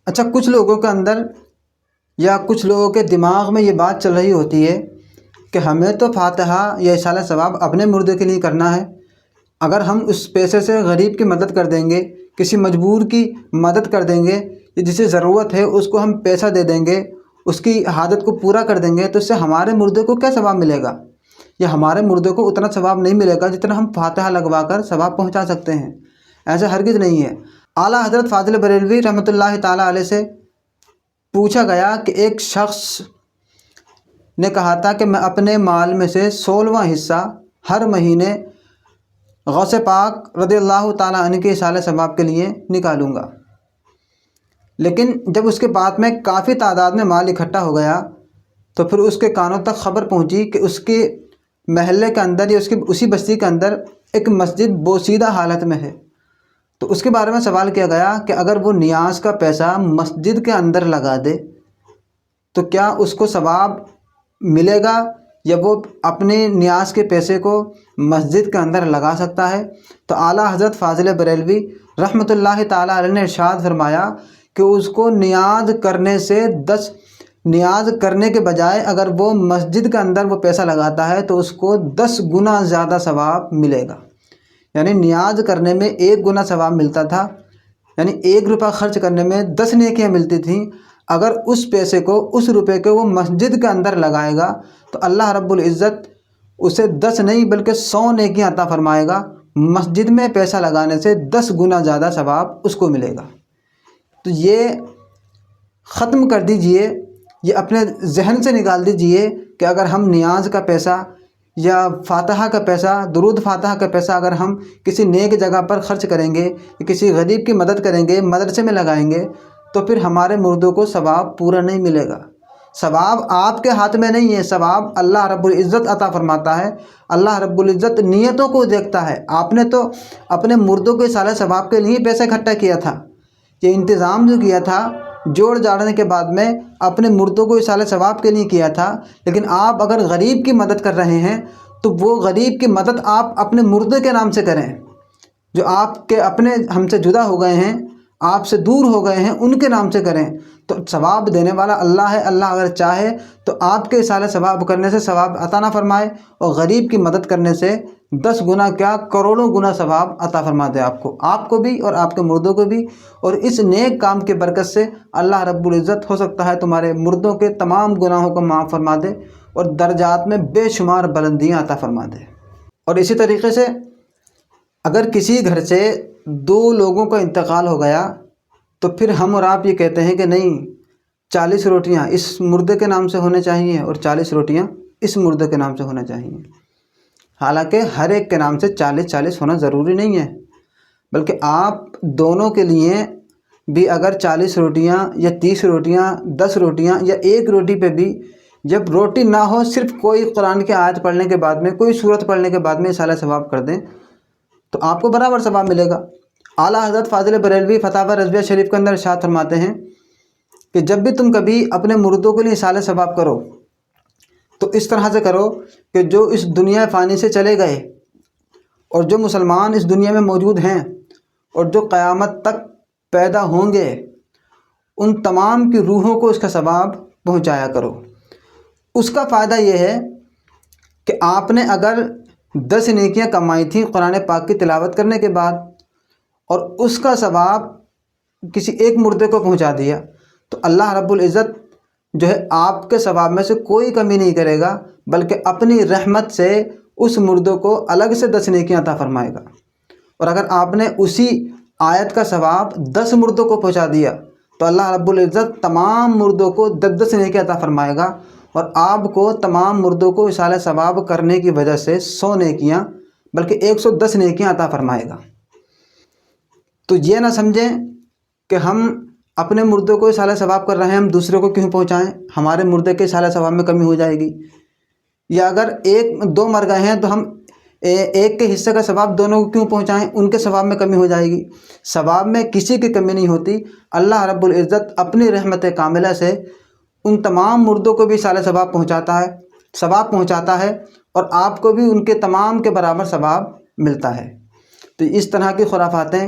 اچھا، کچھ لوگوں کے اندر یا کچھ لوگوں کے دماغ میں یہ بات چل رہی ہوتی ہے کہ ہمیں تو فاتحہ یا ایصال ثواب اپنے مردے کے لیے کرنا ہے، اگر ہم اس پیسے سے غریب کی مدد کر دیں گے، کسی مجبور کی مدد کر دیں گے، جسے ضرورت ہے اس کو ہم پیسہ دے دیں گے، اس کی حاجت کو پورا کر دیں گے، تو اس سے ہمارے مردے کو کیا ثواب ملے گا؟ یا ہمارے مردے کو اتنا ثواب نہیں ملے گا جتنا ہم فاتحہ لگوا کر ثواب پہنچا سکتے ہیں۔ ایسا ہرگز نہیں ہے۔ اعلیٰ حضرت فاضل بریلوی رحمۃ اللہ تعالیٰ علیہ سے پوچھا گیا کہ ایک شخص نے کہا تھا کہ میں اپنے مال میں سے 16واں حصہ ہر مہینے غوث پاک رضی اللہ تعالیٰ عنہ کے ایصال ثواب کے لیے نکالوں گا، لیکن جب اس کے بعد میں کافی تعداد میں مال اکٹھا ہو گیا تو پھر اس کے کانوں تک خبر پہنچی کہ اس کے محلے کے اندر یا اسی بستی کے اندر ایک مسجد بوسیدہ حالت میں ہے۔ تو اس کے بارے میں سوال کیا گیا کہ اگر وہ نیاز کا پیسہ مسجد کے اندر لگا دے تو کیا اس کو ثواب ملے گا، یا وہ اپنے نیاز کے پیسے کو مسجد کے اندر لگا سکتا ہے؟ تو اعلیٰ حضرت فاضل بریلوی رحمۃ اللہ تعالیٰ علیہ نے ارشاد فرمایا کہ اس کو نیاز کرنے کے بجائے اگر وہ مسجد کے اندر وہ پیسہ لگاتا ہے تو اس کو 10 گنا زیادہ ثواب ملے گا۔ یعنی نیاز کرنے میں 1 گنا ثواب ملتا تھا، یعنی 1 روپیہ خرچ کرنے میں 10 نیکیاں ملتی تھیں، اگر اس پیسے کو، اس روپے کو وہ مسجد کے اندر لگائے گا تو اللہ رب العزت اسے 10 نہیں بلکہ 100 نیکیاں عطا فرمائے گا۔ مسجد میں پیسہ لگانے سے 10 گنا زیادہ ثواب اس کو ملے گا۔ تو یہ ختم کر دیجئے، یہ اپنے ذہن سے نکال دیجئے کہ اگر ہم نیاز کا پیسہ یا فاتحہ کا پیسہ، درود فاتحہ کا پیسہ اگر ہم کسی نیک جگہ پر خرچ کریں گے، کسی غریب کی مدد کریں گے، مدرسے میں لگائیں گے، تو پھر ہمارے مردوں کو ثواب پورا نہیں ملے گا۔ ثواب آپ کے ہاتھ میں نہیں ہے، ثواب اللہ رب العزت عطا فرماتا ہے۔ اللہ رب العزت نیتوں کو دیکھتا ہے۔ آپ نے تو اپنے مردوں کے ایصال ثواب کے لیے پیسہ اکٹھا کیا تھا، یہ انتظام جو کیا تھا جوڑ جاڑنے کے بعد میں اپنے مردوں کو ایصال ثواب کے لیے کیا تھا، لیکن آپ اگر غریب کی مدد کر رہے ہیں تو وہ غریب کی مدد آپ اپنے مردے کے نام سے کریں، جو آپ کے اپنے ہم سے جدا ہو گئے ہیں، آپ سے دور ہو گئے ہیں، ان کے نام سے کریں تو ثواب دینے والا اللہ ہے۔ اللہ اگر چاہے تو آپ کے ایصال ثواب کرنے سے ثواب عطا نہ فرمائے، اور غریب کی مدد کرنے سے 10 گنا کیا کروڑوں گنا ثواب عطا فرما دے آپ کو بھی اور آپ کے مردوں کو بھی۔ اور اس نیک کام کی برکت سے اللہ رب العزت ہو سکتا ہے تمہارے مردوں کے تمام گناہوں کو معاف فرما دے اور درجات میں بے شمار بلندیاں عطا فرما دے۔ اور اسی طریقے سے اگر کسی گھر سے 2 لوگوں کا انتقال ہو گیا تو پھر ہم اور آپ یہ کہتے ہیں کہ نہیں، 40 روٹیاں اس مردے کے نام سے ہونے چاہیے اور 40 روٹیاں اس مردے کے نام سے ہونا چاہیے۔ حالانکہ ہر ایک کے نام سے 40 ہونا ضروری نہیں ہے، بلکہ آپ دونوں کے لیے بھی اگر 40 روٹیاں یا 30 روٹیاں، 10 روٹیاں یا 1 روٹی پہ بھی جب روٹی نہ ہو، صرف کوئی قرآن کی آیت پڑھنے کے بعد میں، کوئی سورت پڑھنے کے بعد میں ایصال ثواب کر دیں تو آپ کو برابر ثواب ملے گا۔ اعلیٰ حضرت فاضل بریلوی فتاوی رضویہ شریف کے اندر ارشاد فرماتے ہیں کہ جب بھی تم کبھی اپنے مردوں کے لیے ایصال ثواب کرو تو اس طرح سے کرو کہ جو اس دنیا فانی سے چلے گئے اور جو مسلمان اس دنیا میں موجود ہیں اور جو قیامت تک پیدا ہوں گے، ان تمام کی روحوں کو اس کا ثواب پہنچایا کرو۔ اس کا فائدہ یہ ہے کہ آپ نے اگر 10 نیکیاں کمائی تھیں قرآن پاک کی تلاوت کرنے کے بعد اور اس کا ثواب کسی ایک مردے کو پہنچا دیا تو اللہ رب العزت جو ہے آپ کے ثواب میں سے کوئی کمی نہیں کرے گا، بلکہ اپنی رحمت سے اس مردوں کو الگ سے 10 نیکیاں عطا فرمائے گا۔ اور اگر آپ نے اسی آیت کا ثواب 10 مردوں کو پہنچا دیا تو اللہ رب العزت تمام مردوں کو 10 نیکیاں عطا فرمائے گا، اور آپ کو تمام مردوں کو ایصال ثواب کرنے کی وجہ سے 100 نیکیاں بلکہ 110 نیکیاں عطا فرمائے گا۔ تو یہ نہ سمجھیں کہ ہم اپنے مردوں کو ایصال ثواب کر رہے ہیں، ہم دوسرے کو کیوں پہنچائیں، ہمارے مردے کے ایصال ثواب میں کمی ہو جائے گی۔ یا اگر 2 مر گئے ہیں تو ہم ایک کے حصے کا ثواب دونوں کو کیوں پہنچائیں، ان کے ثواب میں کمی ہو جائے گی۔ ثواب میں کسی کی کمی نہیں ہوتی۔ اللہ رب العزت اپنی رحمت کاملہ سے ان تمام مردوں کو بھی ایصال ثواب پہنچاتا ہے اور آپ کو بھی ان کے تمام کے برابر ثواب ملتا ہے۔ تو اس طرح کی خرافاتیں